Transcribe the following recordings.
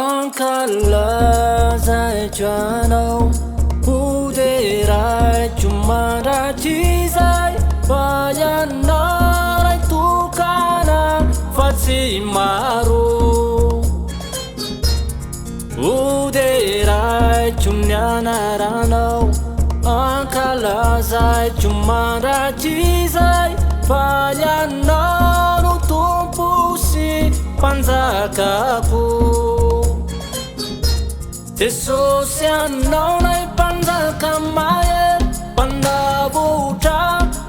Ankala zai chano udera chumara chizai bayana rai tukana fatsi maru udera chumnyana rano ankala zai chumara chizai bayana ru tumpusi panzakapu Teso siano nai panza kamaye panda buta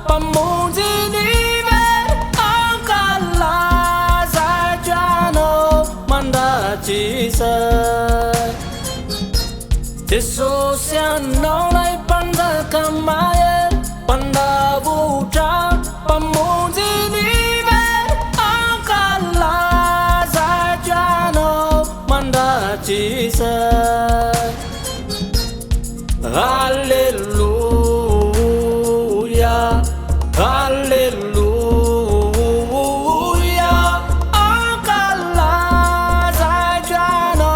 pamunzi nive ankala zajano manda chisa Teso siano nai panza kamaye panda buta pamunzi nive ankala zajano manda chisa Hallelujah, Hallelujah. Ankala zajano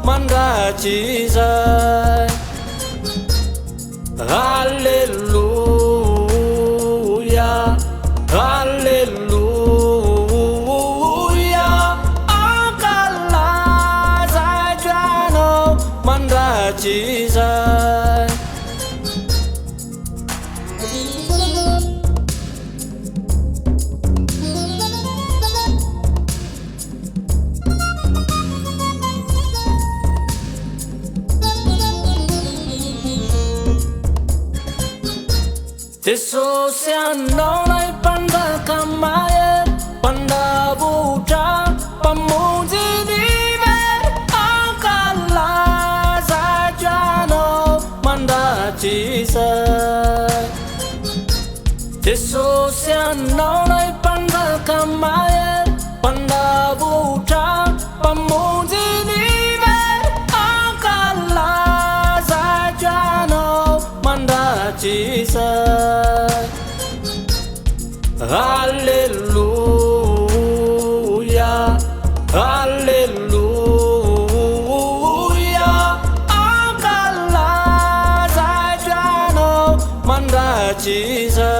manda chizai. Hallelujah, Hallelujah. Ankala zajano manda chizai. Teso siano nai panda kamaye panda buta pamunzi nive ankala zajano manda chisa Teso siano nai panda kamaye panda buta pamunzi nive ankala zajano manda chisa Hallelujah, Hallelujah. Ankala zajano manda chisa